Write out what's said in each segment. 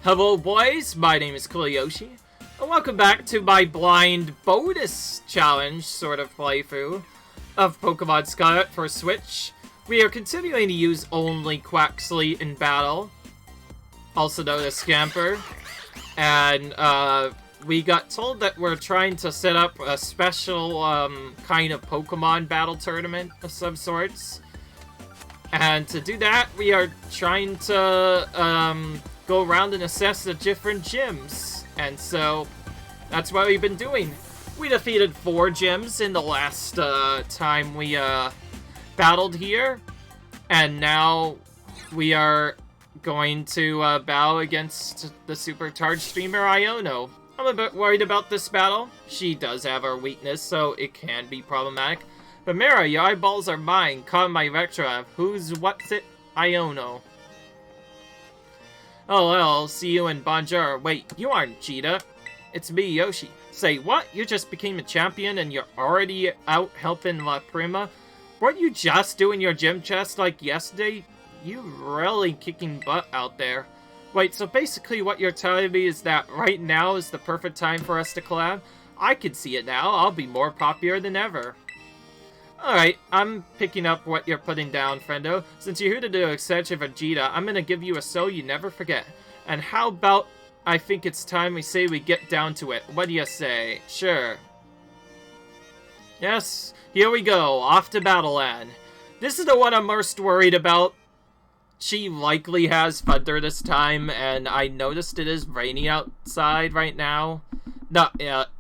Hello boys, my name is Koyoshi, and welcome back to my blind bonus challenge sort of playthrough of Pokémon Scarlet for Switch. We are continuing to use only Quaxly in battle, also known as Scamper, and we got told that we're trying to set up a special kind of Pokemon battle tournament of some sorts. And to do that, we are trying to go around and assess the different gyms. And so, that's what we've been doing. We defeated 4 gyms in the last time we battled here. And now we are going to battle against the supercharged streamer Iono. I'm a bit worried about this battle. She does have her weakness, so it can be problematic. But Mira, your eyeballs are mine. Caught my Vectra. What's it? Iono. Oh, well, see you in Bonjour. Wait, you aren't Cheetah. It's me, Yoshi. Say, what? You just became a champion and you're already out helping La Prima? Weren't you just doing your gym chest like yesterday? You really kicking butt out there. Wait, so basically what you're telling me is that right now is the perfect time for us to collab? I can see it now. I'll be more popular than ever. Alright, I'm picking up what you're putting down, friendo. Since you're here to do extension for Vegeta, I'm gonna give you a so you never forget. And how about I think it's time we say we get down to it. What do you say? Sure. Yes, here we go, off to Battleland. This is the one I'm most worried about. She likely has thunder this time, and I noticed it is rainy outside right now.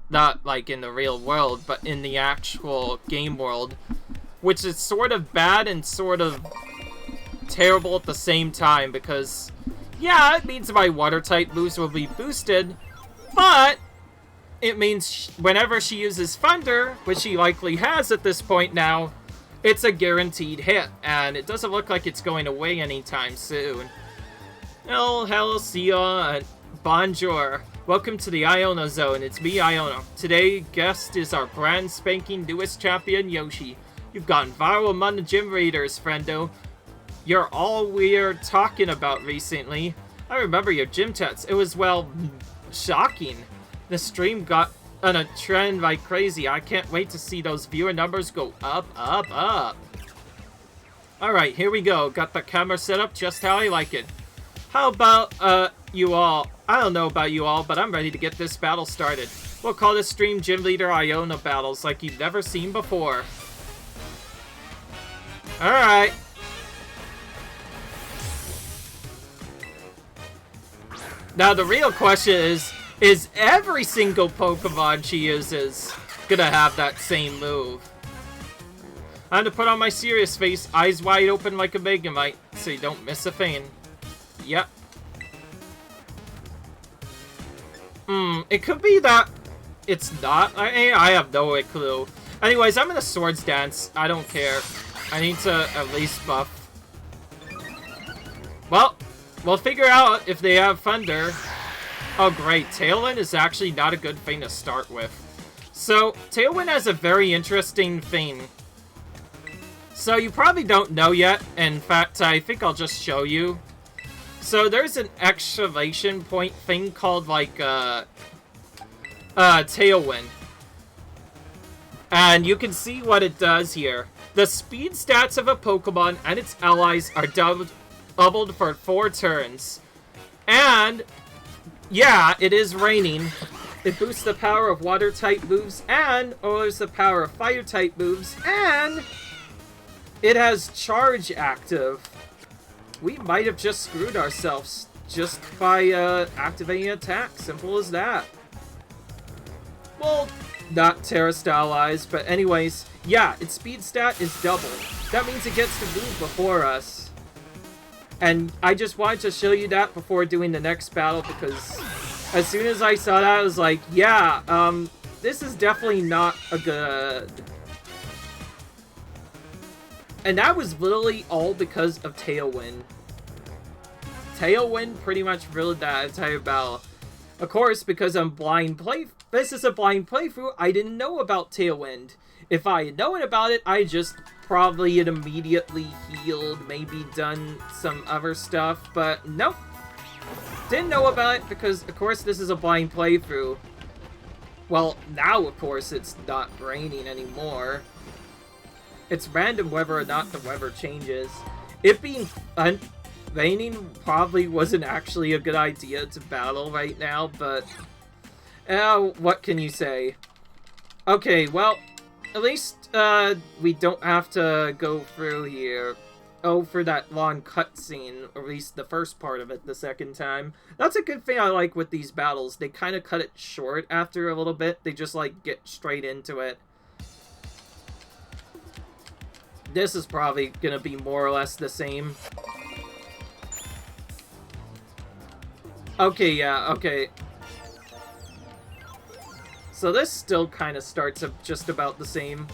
Not like in the real world, but in the actual game world. Which is sort of bad and sort of terrible at the same time, because, yeah, it means my water-type moves will be boosted, but it means whenever she uses thunder, which she likely has at this point now, it's a guaranteed hit, and it doesn't look like it's going away anytime soon. Oh, hello, see ya, and bonjour. Welcome to the Iono Zone. It's me, Iono. Today, guest is our brand spanking newest champion, Yoshi. You've gone viral among the gym raiders, friendo. You're all we're talking about recently. I remember your gym tests. It was, well, shocking. The stream got on a trend like crazy. I can't wait to see those viewer numbers go up, up, up. Alright, here we go. Got the camera set up just how I like it. How about, you all? I don't know about you all, but I'm ready to get this battle started. We'll call this stream Gym Leader Iono battles like you've never seen before. Alright. Now the real question is every single Pokemon she uses gonna have that same move? I have to put on my serious face, eyes wide open like a Megamite, so you don't miss a thing. Yep. It could be that it's not. I have no clue. Anyways, I'm in a Swords Dance. I don't care. I need to at least buff. Well, we'll figure out if they have Thunder. Oh, great. Tailwind is actually not a good thing to start with. So, Tailwind has a very interesting thing. So, you probably don't know yet. In fact, I think I'll just show you. So there's an exclamation point thing called like Tailwind. And you can see what it does here. The speed stats of a Pokemon and its allies are doubled for 4 turns. And yeah, it is raining. It boosts the power of water type moves and lowers the power of fire type moves, and it has charge active. We might have just screwed ourselves just by activating an attack. Simple as that. Well, not terrorist allies, but anyways, yeah, its speed stat is double. That means it gets to move before us. And I just wanted to show you that before doing the next battle, because as soon as I saw that, I was like, yeah, this is definitely not a good... And that was literally all because of Tailwind. Tailwind pretty much ruined that entire battle. Of course, because I'm this is a blind playthrough, I didn't know about Tailwind. If I had known about it, I just probably had immediately healed, maybe done some other stuff, but nope. Didn't know about it because, of course, this is a blind playthrough. Well, now, of course, it's not raining anymore. It's random whether or not the weather changes. It being raining probably wasn't actually a good idea to battle right now, but... what can you say? Okay, well, at least, we don't have to go through here. Oh, for that long cutscene, or at least the first part of it the second time. That's a good thing I like with these battles. They kind of cut it short after a little bit. They just, like, get straight into it. This is probably gonna be more or less the same. Okay, yeah, okay. So this still kind of starts up just about the same.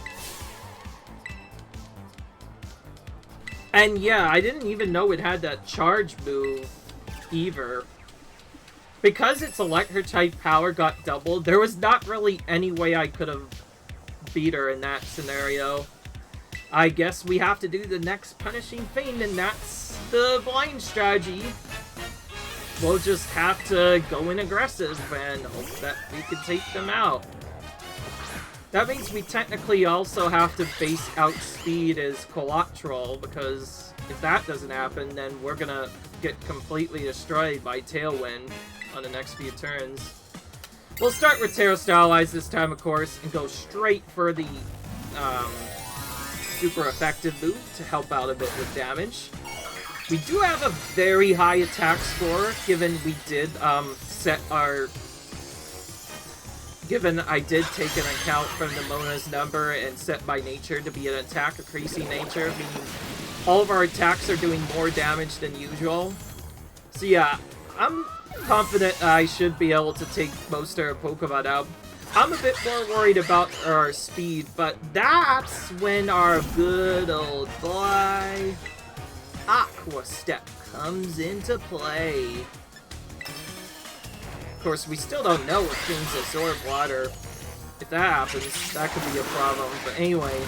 And yeah, I didn't even know it had that charge move either. Because its electric type power got doubled, there was not really any way I could have beat her in that scenario. I guess we have to do the next punishing thing, and that's the blind strategy. We'll just have to go in aggressive and hope that we can take them out. That means we technically also have to base outspeed as collateral, because if that doesn't happen, then we're gonna get completely destroyed by Tailwind on the next few turns. We'll start with Terra Stylize this time, of course, and go straight for the super effective move to help out a bit with damage. We do have a very high attack score, given we did set our... Given I did take an account from the Mona's number and set my nature to be an attack increasing nature, meaning all of our attacks are doing more damage than usual. So yeah, I'm confident I should be able to take most of our Pokemon out. I'm a bit more worried about our speed, but that's when our good old boy Aqua Step comes into play. Of course, we still don't know if things absorb water. If that happens, that could be a problem. But anyway,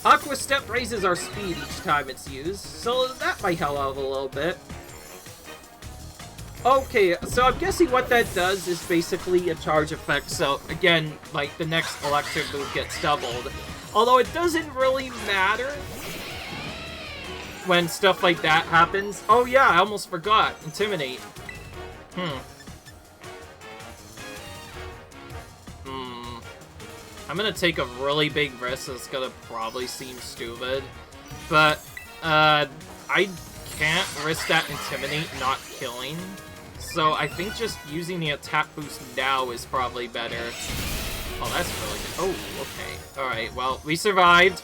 Aqua Step raises our speed each time it's used, so that might help out a little bit. Okay, so I'm guessing what that does is basically a charge effect. So again, like the next electric move gets doubled. Although it doesn't really matter when stuff like that happens. Oh yeah, I almost forgot. Intimidate. I'm gonna take a really big risk that's gonna probably seem stupid. But, I can't risk that Intimidate not killing. So I think just using the attack boost now is probably better. Oh, that's really good. Oh, okay. Alright, well, we survived.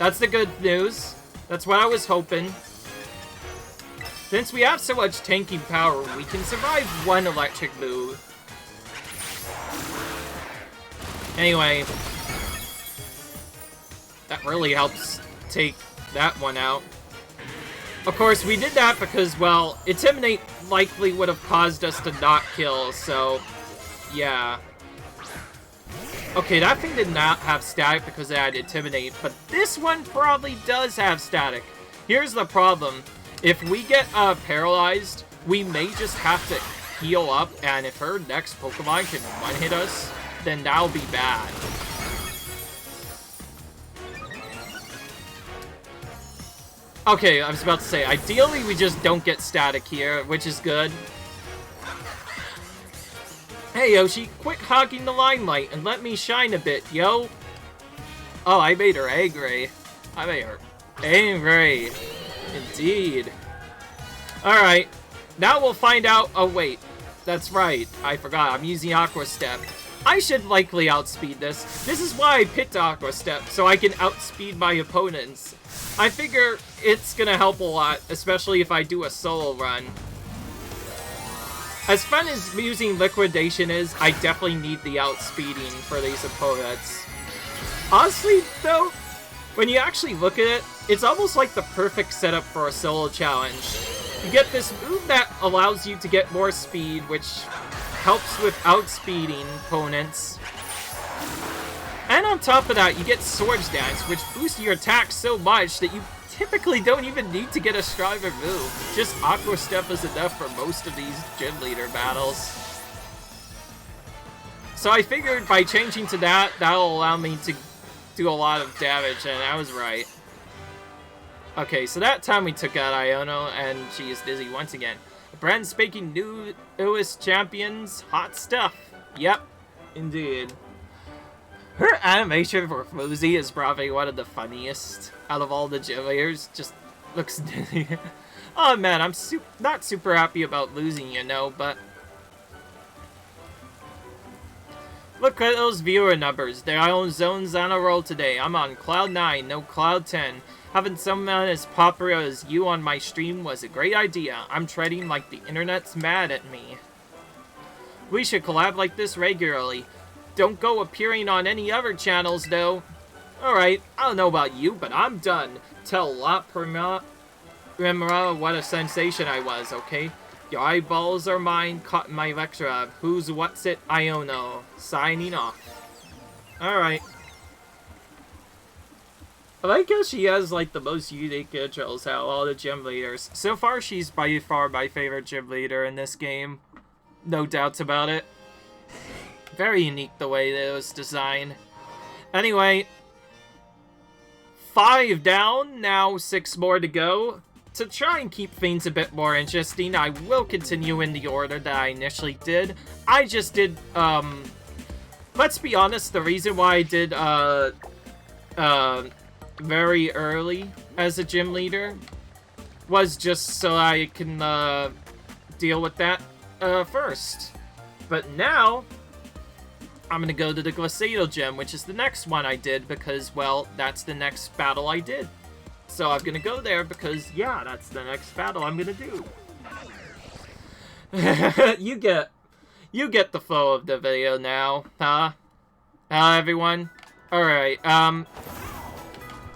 That's the good news. That's what I was hoping. Since we have so much tanking power, we can survive one electric move. Anyway, that really helps take that one out. Of course, we did that because, well, Intimidate likely would have caused us to not kill, so, yeah. Okay, that thing did not have static because it had Intimidate, but this one probably does have static. Here's the problem. If we get paralyzed, we may just have to heal up, and if her next Pokemon can one-hit us, then that'll be bad. Okay, I was about to say, ideally we just don't get static here, which is good. Hey Yoshi, quit hogging the limelight and let me shine a bit, yo! Oh, I made her angry. I made her angry. Indeed. Alright, now we'll find out... Oh wait, that's right, I forgot, I'm using Aqua Step. I should likely outspeed this. This is why I picked Aqua Step, so I can outspeed my opponents. I figure it's gonna help a lot, especially if I do a solo run. As fun as using Liquidation is, I definitely need the outspeeding for these opponents. Honestly, though, when you actually look at it, it's almost like the perfect setup for a solo challenge. You get this move that allows you to get more speed, which helps with outspeeding opponents. And on top of that, you get Swords Dance, which boosts your attack so much that you typically don't even need to get a stronger move. Just Aqua Step is enough for most of these gym leader battles. So I figured by changing to that, that'll allow me to do a lot of damage, and I was right. Okay, so that time we took out Iono, and she is dizzy once again. Brand spanking newest champions, hot stuff. Yep, indeed. Her animation for Floozy is probably one of the funniest out of all the gym leaders. Just looks dizzy. Oh man, I'm not super happy about losing, you know, but look at those viewer numbers. They're on zones on a roll today. I'm on Cloud 9, no Cloud 10. Having someone as popular as you on my stream was a great idea. I'm treading like the internet's mad at me. We should collab like this regularly. Don't go appearing on any other channels, though. Alright, I don't know about you, but I'm done. Tell La Primera what a sensation I was, okay? Your eyeballs are mine, caught in my lecture. Who's what's it? Iono. Signing off. Alright. I like how she has, like, the most unique intros out of all the gym leaders. So far, she's by far my favorite gym leader in this game. No doubts about it. Very unique the way that it was designed. Anyway, 5 down, now 6 more to go. To try and keep things a bit more interesting, I will continue in the order that I initially did. I just did, let's be honest, the reason why I did, very early as a gym leader was just so I can deal with that first. But now I'm gonna go to the Glacial Gym, which is the next one I did because, well, that's the next battle I did. So I'm gonna go there because, yeah, that's the next battle I'm gonna do. You get the flow of the video now, huh? Everyone? Alright,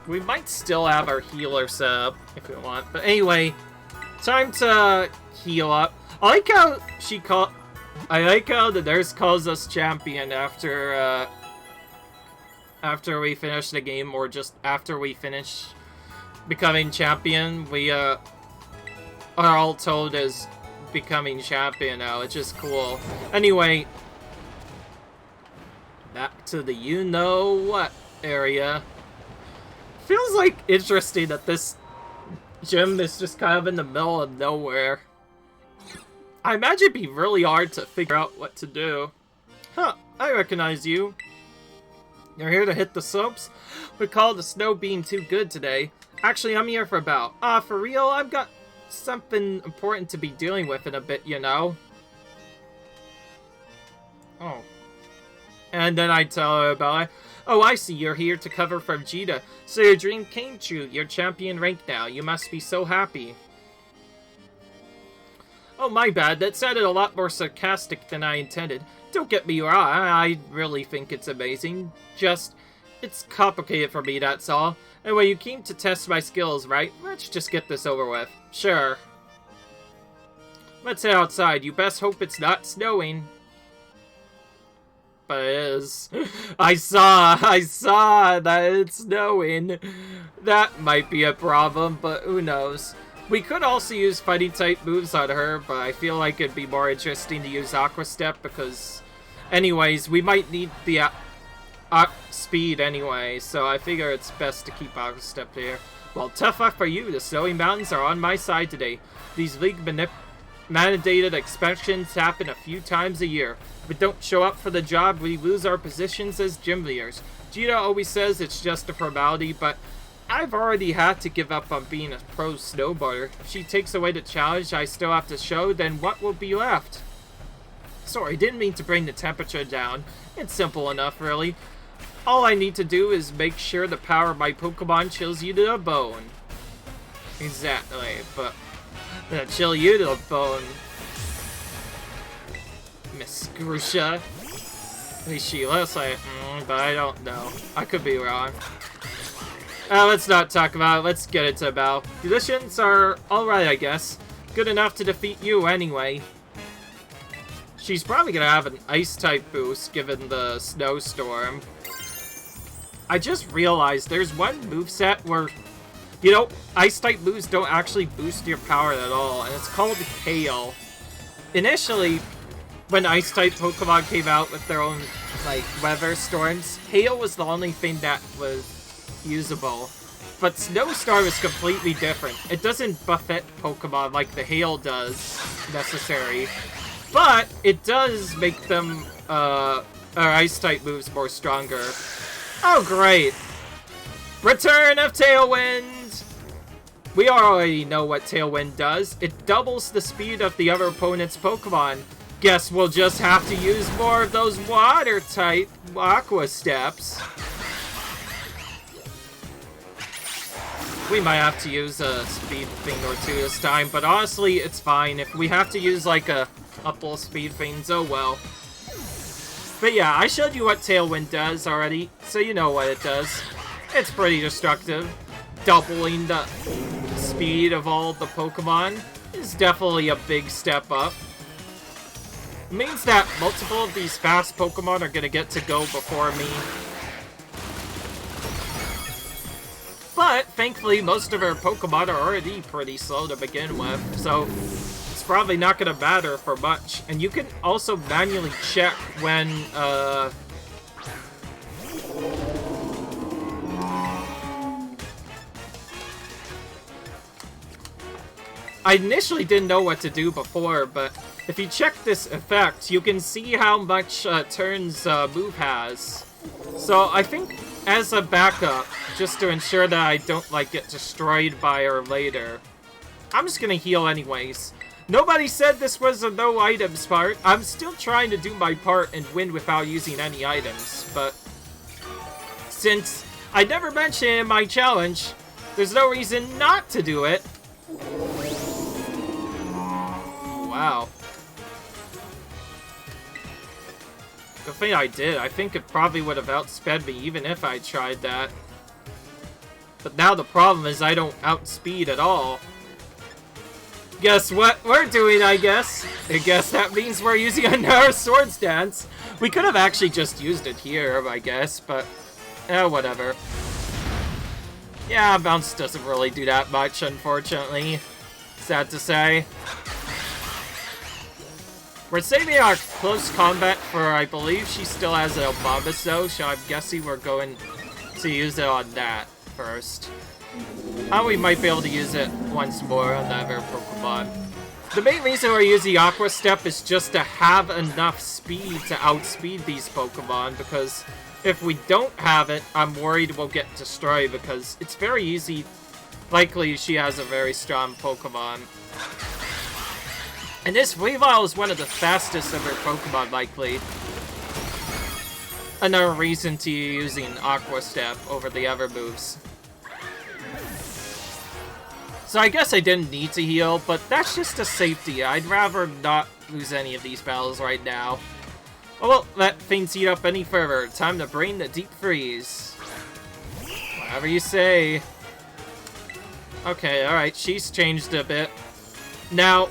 we might still have our healer set up, if we want. But anyway, time to heal up. I like how the nurse calls us champion after we finish the game, or just after we finish becoming champion. We, are all told as becoming champion now, which is cool. Anyway, back to the you-know-what area. Feels like interesting that this gym is just kind of in the middle of nowhere. I imagine it'd be really hard to figure out what to do. Huh, I recognize you. You're here to hit the slopes? We call the snow being too good today. Actually, I'm here for about. For real? I've got something important to be dealing with in a bit, you know? Oh. And then I tell her about it. Oh, I see, you're here to cover for Vegeta. So your dream came true. You're champion rank now. You must be so happy. Oh, my bad. That sounded a lot more sarcastic than I intended. Don't get me wrong, I really think it's amazing. Just, it's complicated for me, that's all. Anyway, you came to test my skills, right? Let's just get this over with. Sure. Let's head outside. You best hope it's not snowing. But it is. I saw that it's snowing. That might be a problem, but who knows. We could also use fighting type moves on her, but I feel like it'd be more interesting to use Aqua Step because, anyways, we might need the speed anyway, so I figure it's best to keep Aqua Step here. Well, tough luck for you. The snowy mountains are on my side today. These league mandated expansions happen a few times a year. If we don't show up for the job, we lose our positions as gym leaders. Gita always says it's just a formality, but I've already had to give up on being a pro snowboarder. If she takes away the challenge I still have to show, then what will be left? Sorry, didn't mean to bring the temperature down. It's simple enough, really. All I need to do is make sure the power of my Pokemon chills you to the bone. Exactly, but gonna chill you to the bone, Miss Grusha. At least she looks like, but I don't know. I could be wrong. Let's not talk about it. Let's get into battle. Conditions are alright, I guess. Good enough to defeat you anyway. She's probably gonna have an ice-type boost given the snowstorm. I just realized there's one moveset where You know, Ice-type moves don't actually boost your power at all, and it's called Hail. Initially, when Ice-type Pokemon came out with their own, like, weather storms, Hail was the only thing that was usable. But Snowstorm is completely different. It doesn't buffet Pokemon like the Hail does, necessary. But it does make them, our Ice-type moves more stronger. Oh, great! Return of Tailwind! We already know what Tailwind does. It doubles the speed of the other opponent's Pokemon. Guess we'll just have to use more of those Water-type Aqua Steps. We might have to use a speed thing or two this time, but honestly, it's fine. If we have to use, like, a couple speed things, oh well. But yeah, I showed you what Tailwind does already, so you know what it does. It's pretty destructive. Doubling the speed of all the Pokemon is definitely a big step up. It means that multiple of these fast Pokemon are gonna get to go before me. But, thankfully, most of our Pokemon are already pretty slow to begin with, so it's probably not gonna matter for much. And you can also manually check when, I initially didn't know what to do before, but if you check this effect, you can see how much turns move has. So I think as a backup, just to ensure that I don't, like, get destroyed by her later, I'm just gonna heal anyways. Nobody said this was a no items part. I'm still trying to do my part and win without using any items, but since I never mentioned in my challenge, there's no reason not to do it. Wow. Good thing I did. I think it probably would have outsped me even if I tried that. But now the problem is I don't outspeed at all. Guess what we're doing, I guess? I guess that means we're using another Swords Dance. We could have actually just used it here, I guess, but whatever. Yeah, Bounce doesn't really do that much, unfortunately. Sad to say. We're saving our close combat for, I believe she still has an Bulbasaur, so I'm guessing we're going to use it on that first. We might be able to use it once more on the other Pokemon. The main reason we're using Aqua Step is just to have enough speed to outspeed these Pokemon, because if we don't have it, I'm worried we'll get destroyed, because it's very easy. Likely she has a very strong Pokemon. And this Weavile is one of the fastest of her Pokemon, likely. Another reason to using Aqua Step over the other moves. So I guess I didn't need to heal, but that's just a safety. I'd rather not lose any of these battles right now. Oh, well, let things heat up any further. Time to bring the Deep Freeze. Whatever you say. Okay, alright, she's changed a bit. Now,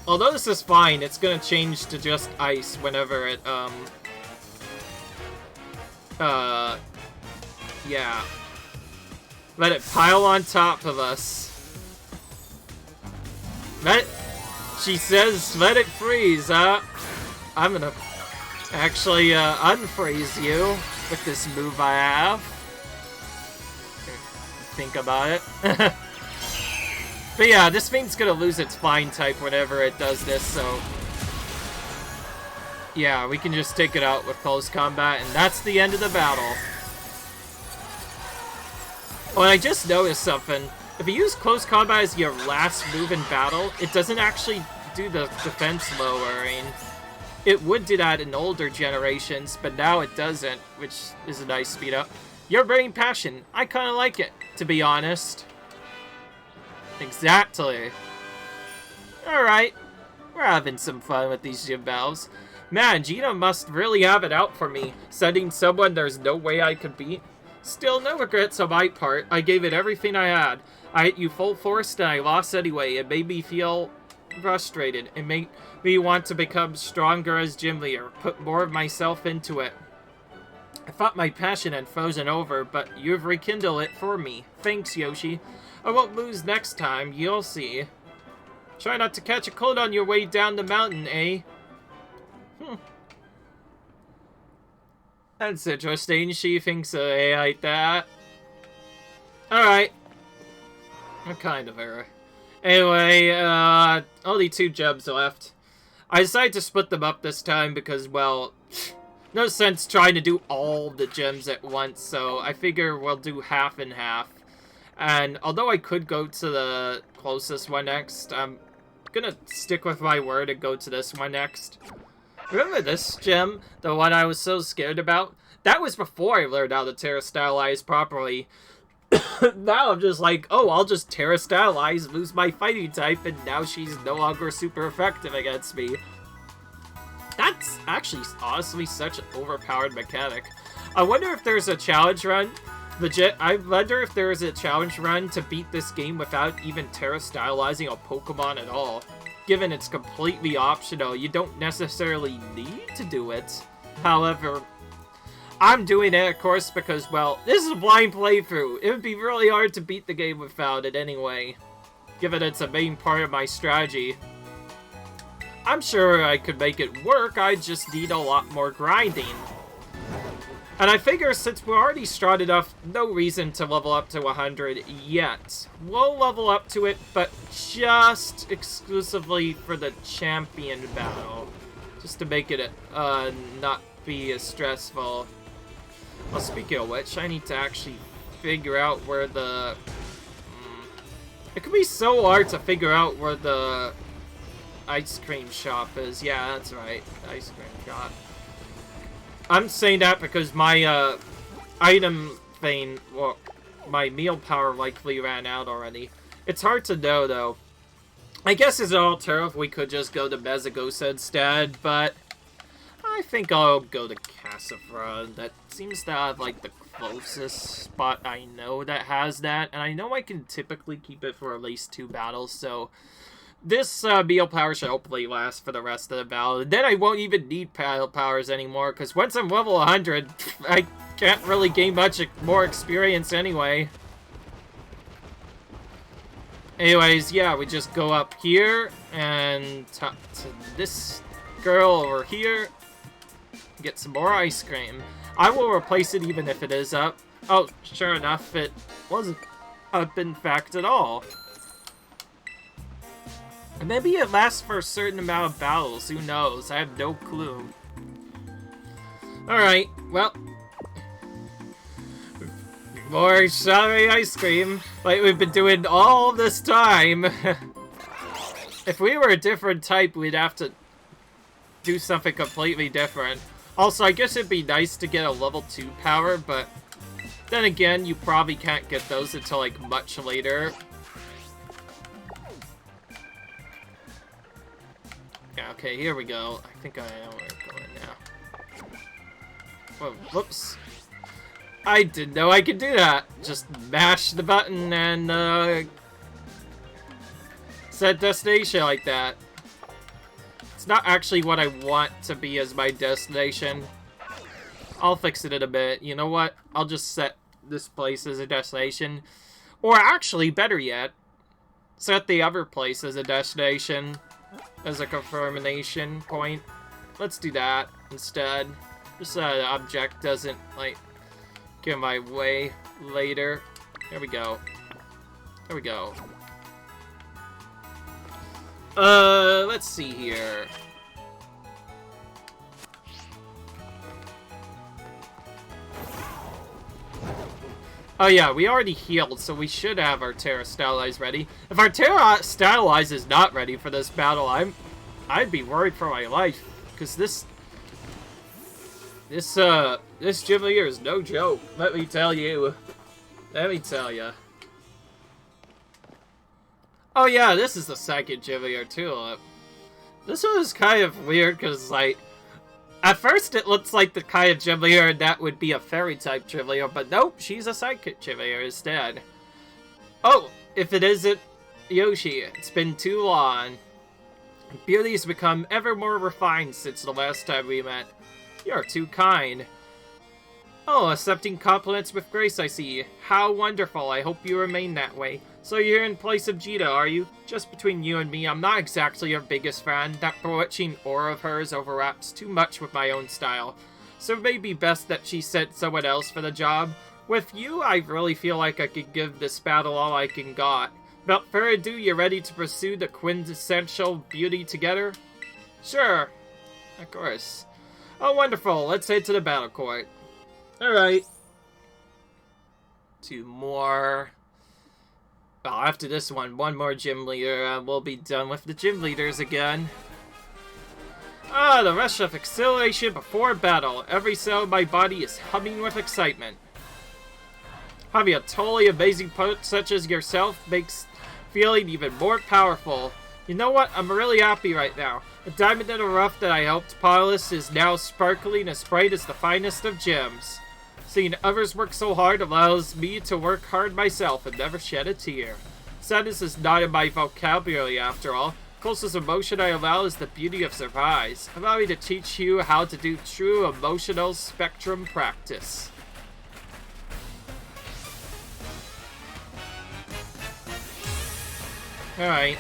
although this is fine, it's gonna change to just ice whenever it, yeah. Let it pile on top of us. She says, let it freeze, I'm gonna actually, unfreeze you with this move I have. Think about it. But yeah, this thing's gonna lose its Flying type whenever it does this, so yeah, we can just take it out with close combat, and that's the end of the battle. Oh, and I just noticed something. If you use close combat as your last move in battle, it doesn't actually do the defense lowering. It would do that in older generations, but now it doesn't, which is a nice speed up. You're burning passion. I kind of like it, to be honest. Exactly. Alright. We're having some fun with these gym battles. Man, Gina must really have it out for me, sending someone there's no way I could beat. Still, no regrets on my part. I gave it everything I had. I hit you full force and I lost anyway. It made me feel frustrated. It made me want to become stronger as gym leader, put more of myself into it. I thought my passion had frozen over, but you've rekindled it for me. Thanks, Yoshi. I won't lose next time, you'll see. Try not to catch a cold on your way down the mountain, eh? That's interesting. She thinks like that. Alright. I'm kind of her. Anyway, only 2 gems left. I decided to split them up this time because, well, no sense trying to do all the gems at once, so I figure we'll do half and half. And although I could go to the closest one next, I'm gonna stick with my word and go to this one next. Remember this gem? The one I was so scared about? That was before I learned how to Terra-Stylize properly. Now I'm just like, oh, I'll just Terra-Stylize, lose my fighting type, and now she's no longer super effective against me. That's actually, honestly, such an overpowered mechanic. I wonder if there's a challenge run. Legit, I wonder if there is a challenge run to beat this game without even Terra-Stylizing a Pokemon at all. Given it's completely optional, you don't necessarily need to do it. However, I'm doing it, of course, because, well, this is a blind playthrough. It would be really hard to beat the game without it anyway, given it's a main part of my strategy. I'm sure I could make it work, I just need a lot more grinding. And I figure since we're already strong enough, no reason to level up to 100 yet. We'll level up to it, but just exclusively for the champion battle. Just to make it not be as stressful. Well, speaking of which, I need to actually figure out where the... It could be so hard to figure out where the ice cream shop is. Yeah, that's right. Ice cream shop. I'm saying that because my item thing, well, my meal power likely ran out already. It's hard to know, though. I guess as an alternative, we could just go to Mezagosa instead, but I think I'll go to Casafra. That seems to have, like, the closest spot I know that has that, and I know I can typically keep it for at least 2 battles, so this meal power should hopefully last for the rest of the battle. And then I won't even need paddle powers anymore, because once I'm level 100, I can't really gain much more experience anyway. Anyways, yeah, we just go up here and talk to this girl over here. Get some more ice cream. I will replace it even if it is up. Oh, sure enough, it wasn't up in fact at all. And maybe it lasts for a certain amount of battles, who knows? I have no clue. Alright, well. More strawberry ice cream, like we've been doing all this time. If we were a different type, we'd have to do something completely different. Also, I guess it'd be nice to get a level 2 power, but then again, you probably can't get those until, like, much later. Yeah, okay, here we go. I think I know where we're going now. Whoa, whoops. I didn't know I could do that. Just mash the button and, set destination like that. It's not actually what I want to be as my destination. I'll fix it in a bit. You know what? I'll just set this place as a destination. Or actually, better yet, set the other place as a destination. As a confirmation point. Let's do that instead. Just so the object doesn't, like, get in my way later. There we go. There we go. Let's see here. Oh yeah, we already healed, so we should have our Terra-Stylize ready. If our Terra-Stylize is not ready for this battle, I'd be worried for my life. Because this gym here is no joke, let me tell you. Let me tell you. Oh yeah, this is the second gym here too. This one is kind of weird because, like, at first it looks like the kind of gym here that would be a fairy type gym here, but nope, she's a psychic gym here instead. Oh, if it isn't Yoshi, it's been too long. Beauty has become ever more refined since the last time we met. You're too kind. Oh, accepting compliments with grace, I see. How wonderful. I hope you remain that way. So you're in place of Jita, are you? Just between you and me, I'm not exactly your biggest fan. That bewitching aura of hers overlaps too much with my own style. So it may be best that she sent someone else for the job. With you, I really feel like I could give this battle all I can got. Without further ado, you ready to pursue the quintessential beauty together? Sure. Of course. Oh, wonderful. Let's head to the battle court. Alright. 2 more. Well, after this one more gym leader, we'll be done with the gym leaders again. Ah, the rush of exhilaration before battle. Every cell of my body is humming with excitement. Having a totally amazing opponent such as yourself makes feeling even more powerful. You know what? I'm really happy right now. The diamond in the rough that I helped polish is now sparkling as bright as the finest of gems. Seeing others work so hard allows me to work hard myself and never shed a tear. Sadness is not in my vocabulary after all. The closest emotion I allow is the beauty of surprise. Allow me to teach you how to do true emotional spectrum practice. Alright.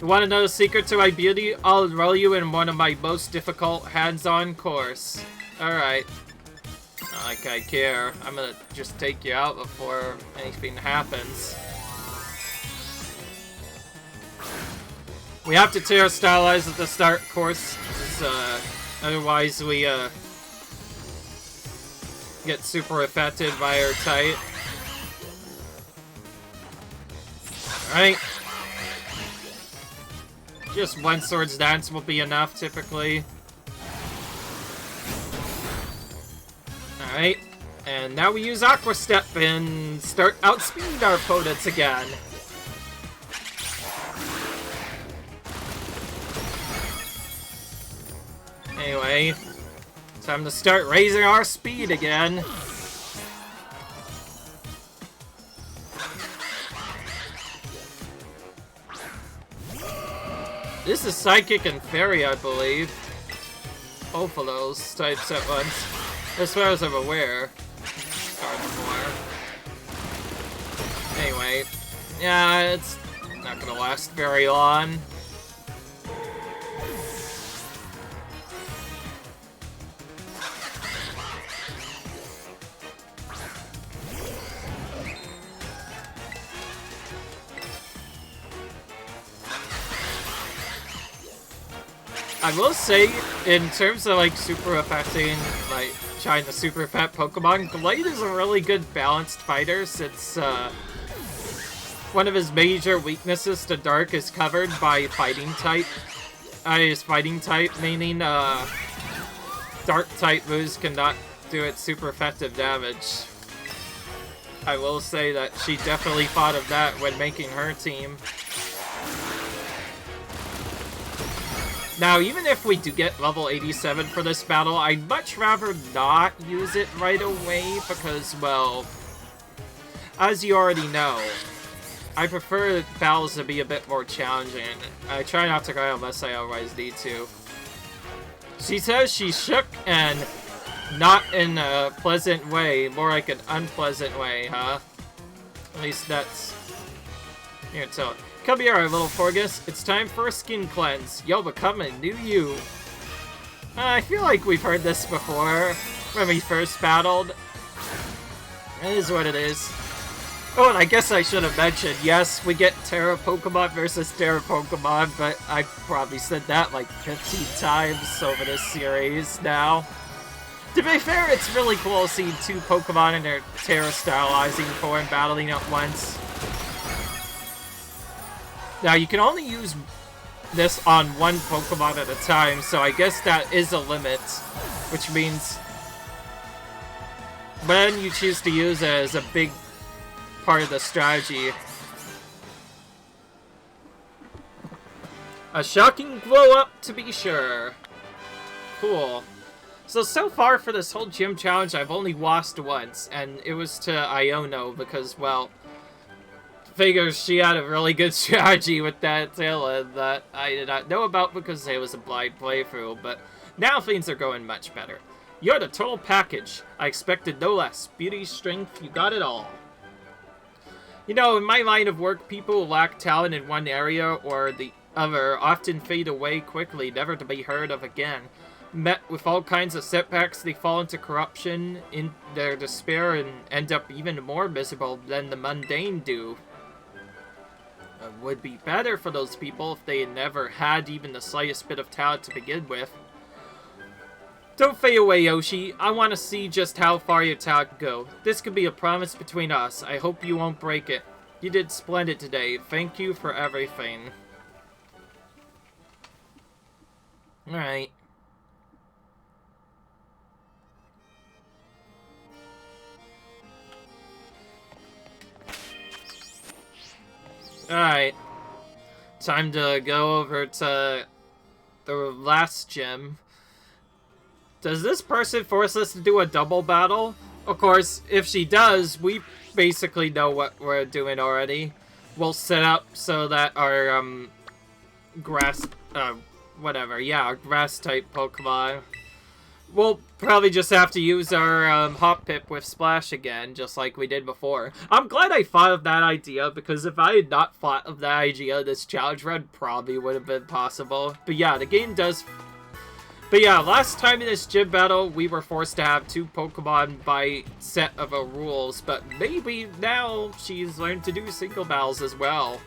You want to know the secret to my beauty? I'll enroll you in one of my most difficult hands-on course. Alright. Not like I care. I'm gonna just take you out before anything happens. We have to Terra stylize at the start, of course. Otherwise we get super affected by her type. Alright. Just one Swords Dance will be enough, typically. Alright. And now we use Aqua Step and start outspeeding our opponents again. Anyway, time to start raising our speed again. This is Psychic and Fairy, I believe. Both of those types at once. As far as I'm aware. Anyway, yeah, it's not gonna last very long. I will say, in terms of like super affecting, like trying to super affect Pokemon, Glade is a really good balanced fighter since one of his major weaknesses to Dark is covered by fighting type. His fighting type, meaning Dark type moves cannot do its super effective damage. I will say that she definitely thought of that when making her team. Now, even if we do get level 87 for this battle, I'd much rather not use it right away because, well, as you already know, I prefer battles to be a bit more challenging. I try not to cry unless I otherwise need to. She says she's shook and not in a pleasant way, more like an unpleasant way, huh? At least that's... Here, tell it. Come here, our little Forgus. It's time for a skin cleanse. You'll become a new you. I feel like we've heard this before, when we first battled. It is what it is. Oh, and I guess I should have mentioned, yes, we get Terra Pokemon versus Terra Pokemon, but I've probably said that like 15 times over this series now. To be fair, it's really cool seeing 2 Pokemon in their Terra stylizing form battling at once. Now, you can only use this on one Pokemon at a time, so I guess that is a limit, which means when you choose to use it is a big part of the strategy. A shocking glow-up, to be sure. Cool. So far for this whole gym challenge, I've only lost once, and it was to Iono because, well, figures she had a really good strategy with that Tailend that I did not know about because it was a blind playthrough, but Now things are going much better. You're the total package. I expected no less. Beauty, strength, you got it all. You know, in my line of work, people who lack talent in one area or the other often fade away quickly, never to be heard of again. Met with all kinds of setbacks, they fall into corruption, in their despair, and end up even more miserable than the mundane do. It would be better for those people if they never had even the slightest bit of talent to begin with. Don't fade away, Yoshi. I want to see just how far your talent can go. This could be a promise between us. I hope you won't break it. You did splendid today. Thank you for everything. Alright. Alright. Time to go over to the last gym. Does this person force us to do a double battle? Of course, if she does, we basically know what we're doing already. We'll set up so that our, grass, our grass-type Pokemon. We'll probably just have to use our, Hot Pip with Splash again, just like we did before. I'm glad I thought of that idea, because if I had not thought of that idea, this challenge run probably would have been possible. But yeah, the game does... But yeah, last time in this gym battle, we were forced to have 2 Pokemon by set of rules, but maybe now she's learned to do single battles as well.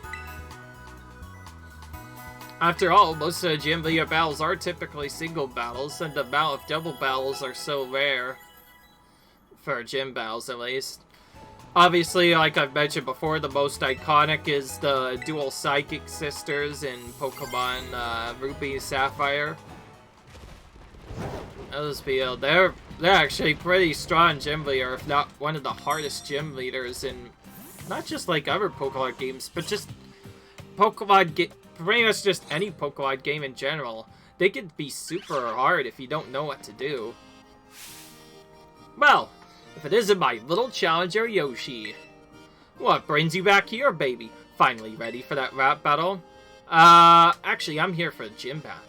After all, most of the gym leader battles are typically single battles, and the amount of double battles are so rare. For gym battles, at least. Obviously, like I've mentioned before, the most iconic is the dual Psychic Sisters in Pokemon Ruby and Sapphire. Those people, they're actually pretty strong gym leader, if not one of the hardest gym leaders in not just like other Pokemon games, but just pretty much just any Pokemon game in general. They can be super hard if you don't know what to do. Well, if it isn't my little challenger, Yoshi. What brings you back here, baby? Finally ready for that rap battle? Actually, I'm here for a gym battle.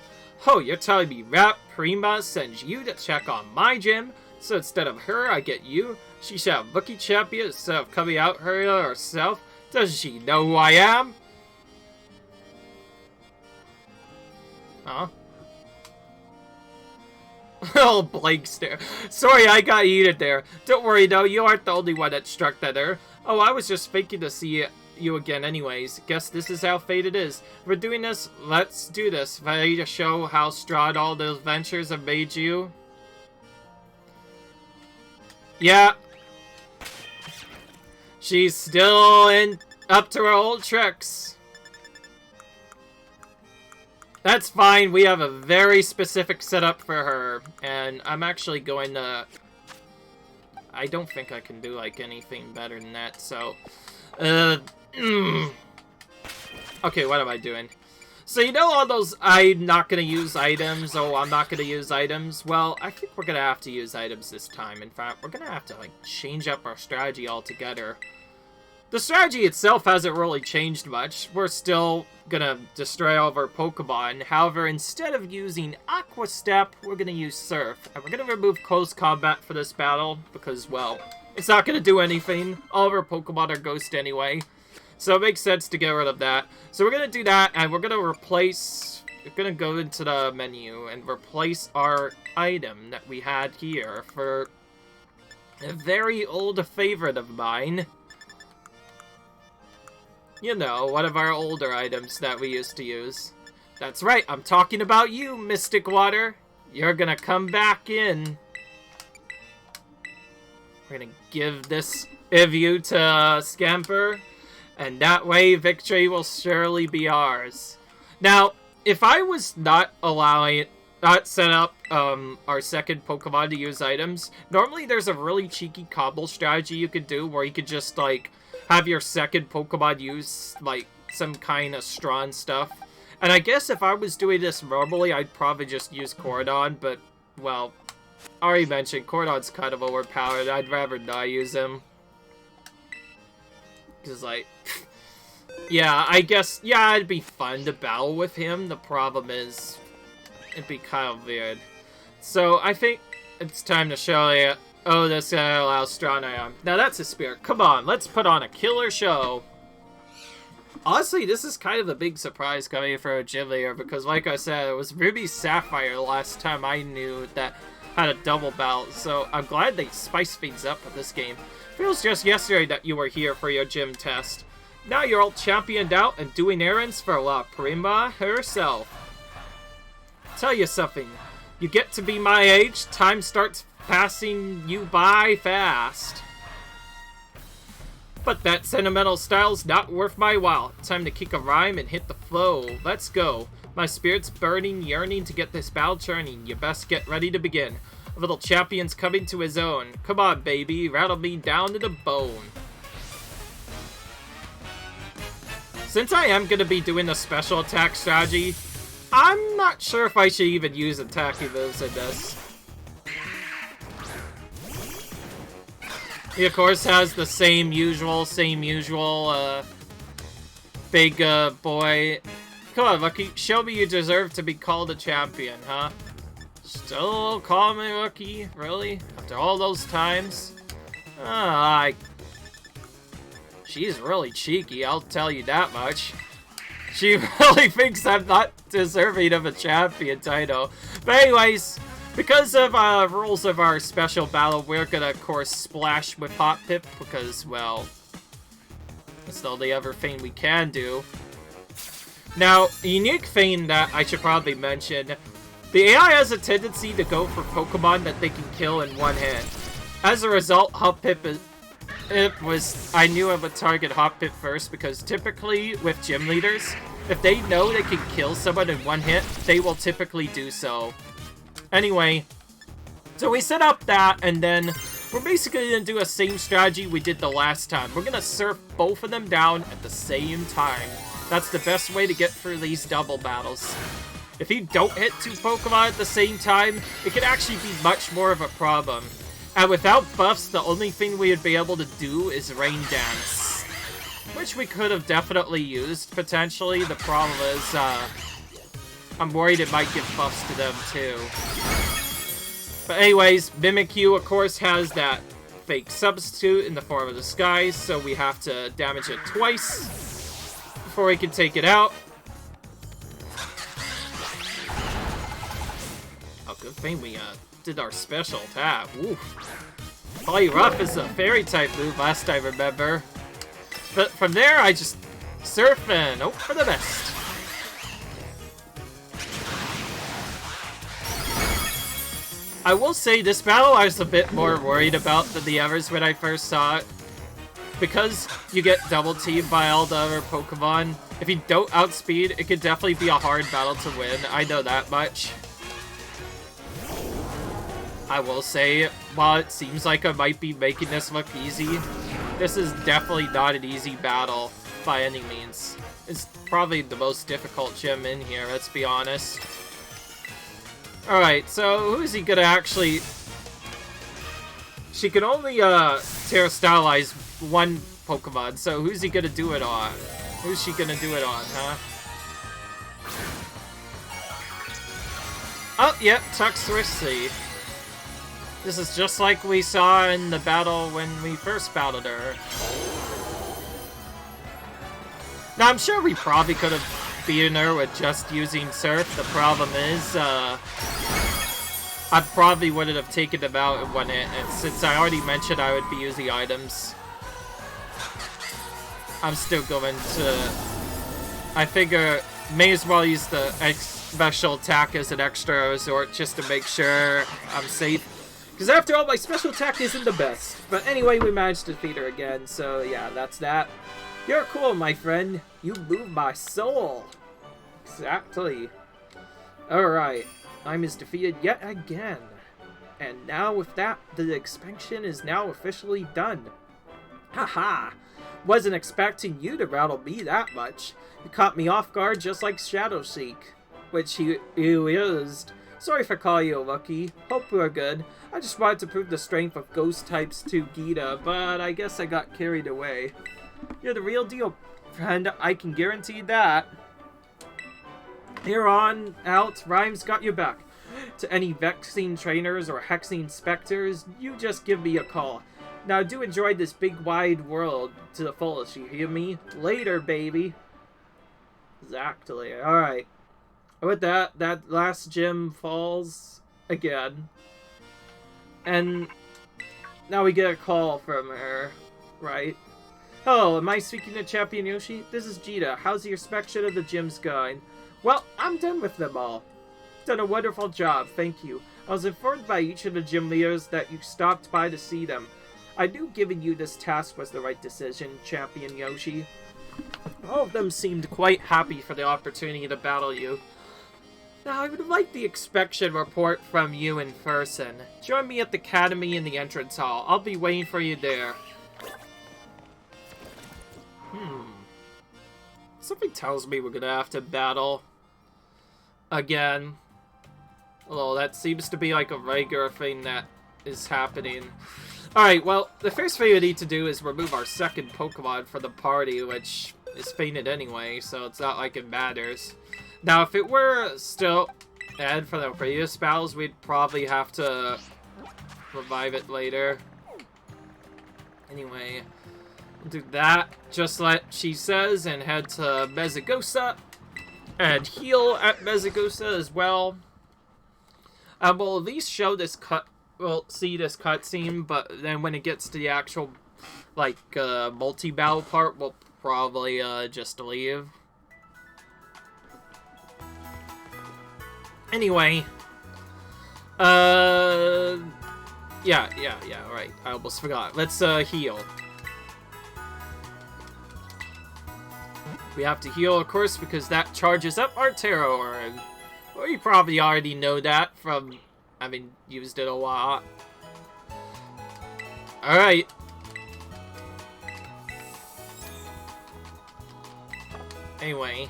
Oh, you're telling me Rap Prima sends you to check on my gym? So instead of her, I get you? She should have Rookie Champion instead of coming out her herself? Doesn't she know who I am? Huh? Oh, blank stare. Sorry, I got heated there. Don't worry, though. You aren't the only one that struck that error. Oh, I was just thinking to see you again anyways. Guess this is how fate it is. We're doing this. Let's do this. Ready to show how strong all those ventures have made you? Yeah. She's still up to her old tricks. That's fine. We have a very specific setup for her. And I'm actually going to... I don't think I can do, like, anything better than that, so... Okay, what am I doing? So you know all those I'm not gonna use items, I'm not gonna use items? Well, I think we're gonna have to use items this time. In fact, we're gonna have to, like, change up our strategy altogether. The strategy itself hasn't really changed much. We're still gonna destroy all of our Pokemon. However, instead of using Aqua Step, we're gonna use Surf. And we're gonna remove Close Combat for this battle, because, well, it's not gonna do anything. All of our Pokemon are Ghost anyway. So it makes sense to get rid of that. So we're gonna do that, and we're gonna replace... We're gonna go into the menu and replace our item that we had here for a very old favorite of mine. You know, one of our older items that we used to use. That's right, I'm talking about you, Mystic Water. You're gonna come back in. We're gonna give this Eevee to Scamper, and that way victory will surely be ours. Now, if I was not set up our second Pokemon to use items, normally there's a really cheeky combo strategy you could do where you could just, like, have your second Pokemon use, like, some kind of strong stuff. And I guess if I was doing this normally, I'd probably just use Cordon, but, well, I already mentioned, Cordon's kind of overpowered. I'd rather not use him. Because, like, yeah, I guess, yeah, it'd be fun to battle with him. The problem is, it'd be kind of weird. So I think it's time to show you. Oh, this guy allows strong I am. Now that's a spirit. Come on, let's put on a killer show. Honestly, this is kind of a big surprise coming for a gym leader because, like I said, it was Ruby Sapphire the last time I knew that had a double belt. So I'm glad they spice things up with this game. Feels just yesterday that you were here for your gym test. Now you're all championed out and doing errands for La Prima herself. Tell you something. You get to be my age, time starts passing you by fast. But that sentimental style's not worth my while. Time to kick a rhyme and hit the flow. Let's go. My spirit's burning, yearning to get this battle churning. You best get ready to begin. A little champion's coming to his own. Come on, baby, rattle me down to the bone. Since I am going to be doing the special attack strategy, I'm not sure if I should even use attacking moves in this. He, of course, has the same usual, big, boy. Come on, Lucky, show me you deserve to be called a champion, huh? Still call me Lucky? Really? After all those times? She's really cheeky, I'll tell you that much. She really thinks I'm not deserving of a champion title. But anyways, because of rules of our special battle, we're gonna, of course, splash with Hot Pip because, well, that's the only other thing we can do. Now, a unique thing that I should probably mention, the AI has a tendency to go for Pokemon that they can kill in one hit. As a result, Hot Pip I knew I would target Hot Pip first because typically with gym leaders, if they know they can kill someone in one hit, they will typically do so. Anyway, so we set up that, and then we're basically going to do a same strategy we did the last time. We're going to surf both of them down at the same time. That's the best way to get through these double battles. If you don't hit two Pokemon at the same time, it can actually be much more of a problem. And without buffs, the only thing we would be able to do is Rain Dance. Which we could have definitely used, potentially. The problem is, I'm worried it might give buffs to them, too. But anyways, Mimikyu, of course, has that fake substitute in the form of Disguise, so we have to damage it twice before we can take it out. Oh, good thing we, did our special attack. Oof. Polyrough is a fairy-type move last I remember. But from there, I just surf and hope for the best. I will say, this battle I was a bit more worried about than the others when I first saw it. Because you get double teamed by all the other Pokemon, if you don't outspeed, it could definitely be a hard battle to win. I know that much. I will say, while it seems like I might be making this look easy, this is definitely not an easy battle by any means. It's probably the most difficult gym in here, let's be honest. Alright, so who is he gonna actually... She can only Terrestrialize one Pokemon, so who's he gonna do it on? Who's she gonna do it on, huh? Oh, yep, Quaxly. This is just like we saw in the battle when we first battled her. Now, I'm sure we probably could have beaten her with just using Surf. The problem is, I probably wouldn't have taken them out in one hit, and since I already mentioned I would be using items, I'm still going to... I figure may as well use the special attack as an extra resort just to make sure I'm safe. Because after all, my special attack isn't the best. But anyway, we managed to defeat her again, so yeah, that's that. You're cool, my friend. You move my soul. Exactly. Alright, I'm defeated yet again. And now with that, the expansion is now officially done. Haha! Wasn't expecting you to rattle me that much. You caught me off guard just like Shadowseek, which you used. Sorry for calling you lucky. Hope we're good. I just wanted to prove the strength of ghost types to Gita, but I guess I got carried away. You're the real deal, friend. I can guarantee that. Here on out, Rhymes got your back. To any Vexing trainers or Hexing specters, you just give me a call. Now do enjoy this big wide world to the fullest, you hear me? Later, baby. Exactly. Alright. With that, that last gym falls again. And now we get a call from her, right? Hello, am I speaking to Champion Yoshi? This is Jita. How's your inspection of the gyms going? Well, I'm done with them all. Done a wonderful job, thank you. I was informed by each of the gym leaders that you stopped by to see them. I knew giving you this task was the right decision, Champion Yoshi. All of them seemed quite happy for the opportunity to battle you. Now, I would like the inspection report from you in person. Join me at the academy in the entrance hall. I'll be waiting for you there. Something tells me we're gonna have to battle again. Although that seems to be like a regular thing that is happening. Alright, well, the first thing we need to do is remove our second Pokemon from the party, which is fainted anyway, so it's not like it matters. Now, if it were still dead from the previous battles, we'd probably have to revive it later. Anyway, we'll do that, just like she says, and head to Mezagosa, and heal at Mezagosa as well. We'll at least show this we'll see this cutscene, but then when it gets to the actual, like, multi-battle part, we'll probably, just leave. Anyway, yeah, right, I almost forgot. Let's, heal. We have to heal, of course, because that charges up our Terror Orb. Well, you probably already know that from having used it a lot. Alright. Anyway.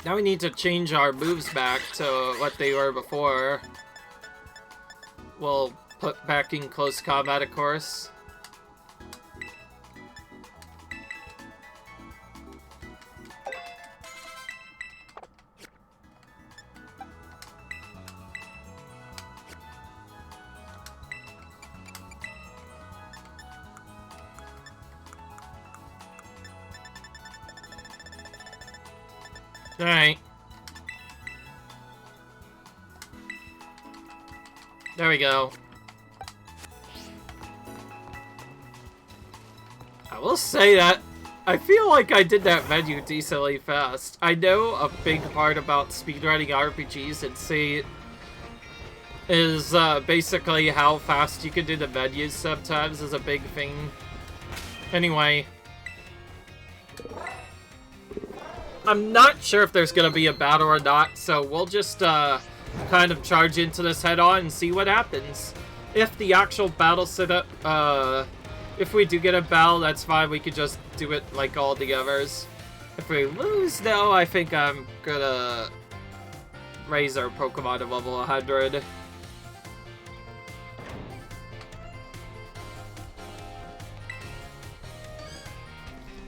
Now we need to change our moves back to what they were before. We'll put back in close combat, of course. Alright. There we go. I will say that I feel like I did that menu decently fast. I know a big part about speedrunning RPGs and see is basically how fast you can do the menus sometimes is a big thing. Anyway. I'm not sure if there's gonna be a battle or not, so we'll just kind of charge into this head-on and see what happens. If the actual battle setup, if we do get a battle, that's fine, we could just do it like all the others. If we lose, though, I think I'm gonna raise our Pokemon to level 100.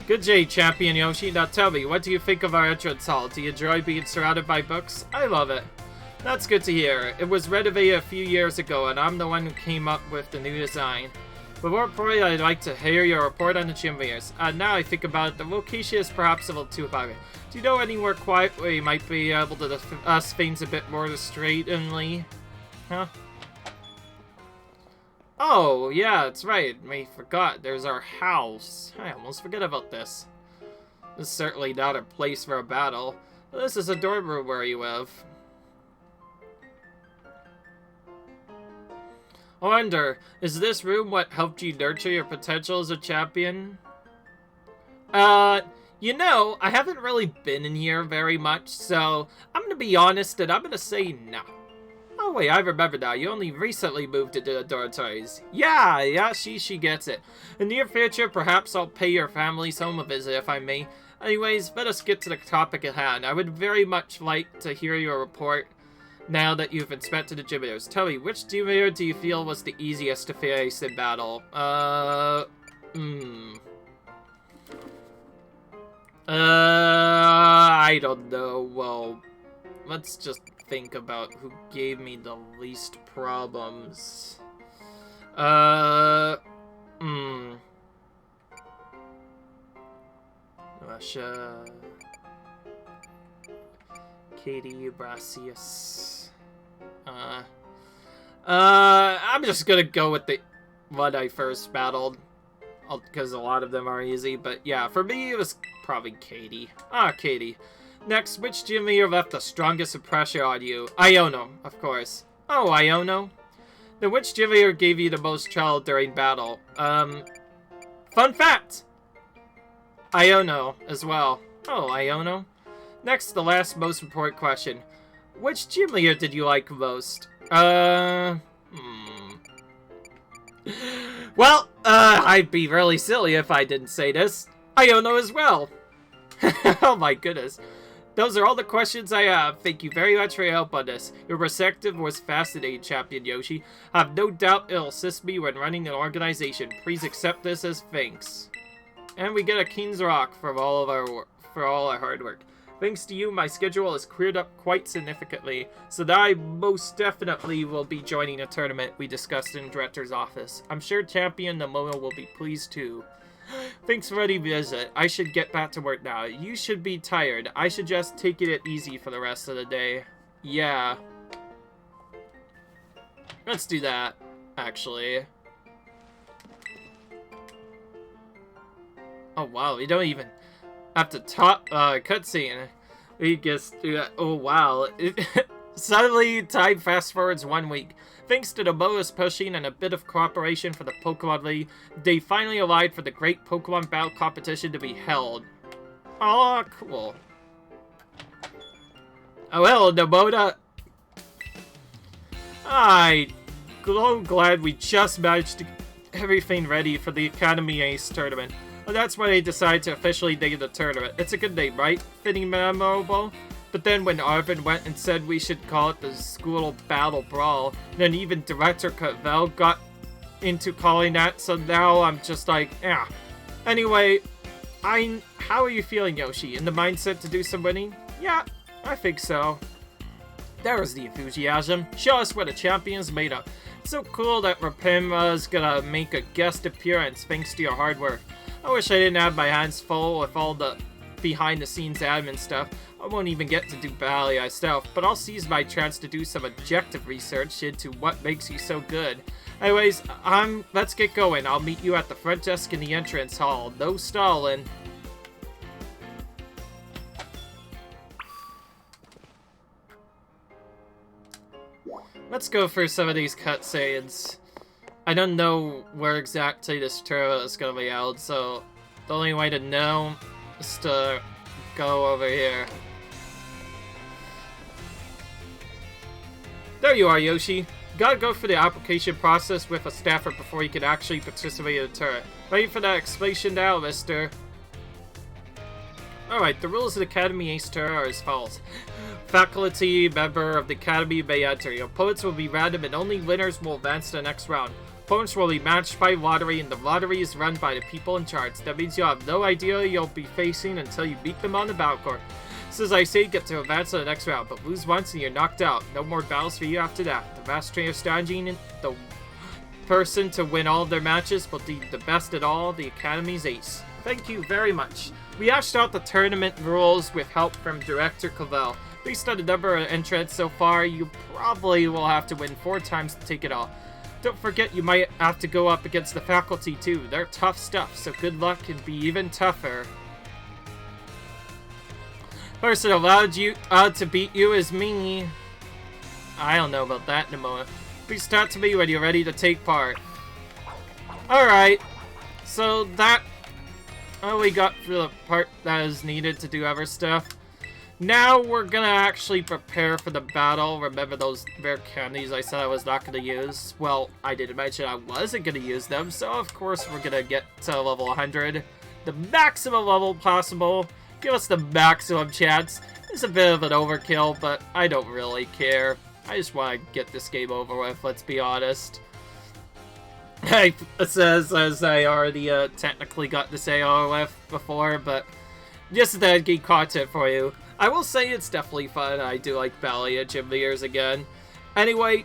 Good day, Champion Yoshi. Now tell me, what do you think of our entrance hall? Do you enjoy being surrounded by books? I love it. That's good to hear. It was renovated a few years ago, and I'm the one who came up with the new design. But more importantly, I'd like to hear your report on the gym leaders. Now I think about it, the location is perhaps a little too private. Do you know anywhere quiet where you might be able to discuss things a bit more straightly? Huh? Oh, yeah, that's right. I forgot. There's our house. I almost forget about this. This is certainly not a place for a battle. This is a dorm room where you live. I wonder, is this room what helped you nurture your potential as a champion? You know, I haven't really been in here very much, so I'm gonna be honest and I'm gonna say no. Oh wait, I remember now. You only recently moved into the dormitories. Yeah, she gets it. In the near future, perhaps I'll pay your family's home a visit if I may. Anyways, let us get to the topic at hand. I would very much like to hear your report now that you've inspected the gym leaders. Tell me, which gym leader do you feel was the easiest to face in battle? I don't know. Well, let's just think about who gave me the least problems. Russia. Katie Brasius. I'm just gonna go with the one I first battled, because a lot of them are easy, but yeah, for me it was probably Katie. Katie. Next, which gym leader left the strongest impression on you? Iono, of course. Oh, Iono? Then which gym leader gave you the most trouble during battle? Fun fact! Iono as well. Oh, Iono. Next, the last most important question. Which gym leader did you like most? Well, I'd be really silly if I didn't say this. Iono as well. Oh my goodness. Those are all the questions I have. Thank you very much for your help on this. Your perspective was fascinating, Champion Yoshi. I have no doubt it'll assist me when running an organization. Please accept this as thanks. And we get a King's Rock for all our hard work. Thanks to you, my schedule has cleared up quite significantly, so that I most definitely will be joining a tournament we discussed in the director's office. I'm sure Champion Namono will be pleased too. Thanks for the visit. I should get back to work now. You should be tired. I should just take it easy for the rest of the day. Yeah. Let's do that, actually. Oh wow, we don't even have to talk, cutscene. We just do that. Oh wow. Suddenly, time fast forwards 1 week. Thanks to the bonus pushing and a bit of cooperation for the Pokemon League, they finally allied for the great Pokemon battle competition to be held. Aw, cool. Oh well, Nomona. I'm so glad we just managed to get everything ready for the Academy Ace tournament. Well, that's why they decided to officially name the tournament. It's a good name, right? Fitting memorable? But then when Arvin went and said we should call it the School Battle Brawl, then even Director Cavell got into calling that, so now I'm just like, yeah. Anyway, how are you feeling, Yoshi? In the mindset to do some winning? Yeah, I think so. There was the enthusiasm. Show us what a champion's made of. It's so cool that Rapima's gonna make a guest appearance thanks to your hard work. I wish I didn't have my hands full with all the behind-the-scenes admin stuff. I won't even get to do Bally myself, but I'll seize my chance to do some objective research into what makes you so good. Anyways, let's get going. I'll meet you at the front desk in the entrance hall. No stalling. Let's go through some of these cutscenes. I don't know where exactly this tournament is going to be held, so the only way to know is to go over here. There you are, Yoshi. Gotta go through the application process with a staffer before you can actually participate in the tournament. Ready for that explanation now, mister? Alright, the rules of the Academy Ace Tour are as follows. Faculty member of the Academy may enter. Your opponents will be random and only winners will advance to the next round. Opponents will be matched by lottery, and the lottery is run by the people in charge. That means you'll have no idea you'll be facing until you beat them on the battle court. So as I say, get to advance to the next round, but lose once and you're knocked out. No more battles for you after that. The Master Trainer strategy, the person to win all of their matches will be the best at all, the Academy's ace. Thank you very much. We hashed out the tournament rules with help from Director Cavell. Based on the number of entrants so far, you probably will have to win 4 times to take it all. Don't forget you might have to go up against the faculty too. They're tough stuff, so good luck and be even tougher. Person allowed you to beat you is me. I don't know about that in a moment. Please talk to me when you're ready to take part. Alright, so that we got through the part that is needed to do other stuff. Now we're gonna actually prepare for the battle. Remember those rare candies I said I was not gonna use? Well, I didn't mention I wasn't gonna use them, so of course we're gonna get to level 100. The maximum level possible. Give us the maximum chance. It's a bit of an overkill, but I don't really care. I just want to get this game over with, let's be honest. It says, as I already technically got this AR with before, but just that geek content for you. I will say it's definitely fun. I do like Bally and Gym Leaders again. Anyway,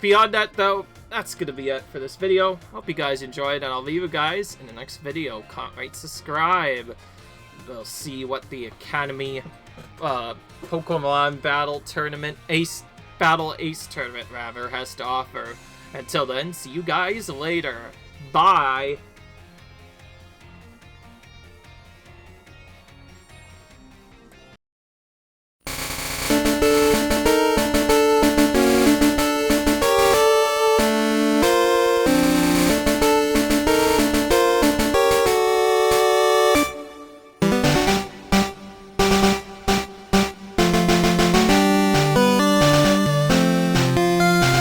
beyond that though, that's gonna be it for this video. Hope you guys enjoyed, and I'll leave you guys in the next video. Comment, rate, subscribe. We'll see what the Academy Pokemon Battle Tournament Ace Tournament rather has to offer. Until then, see you guys later. Bye.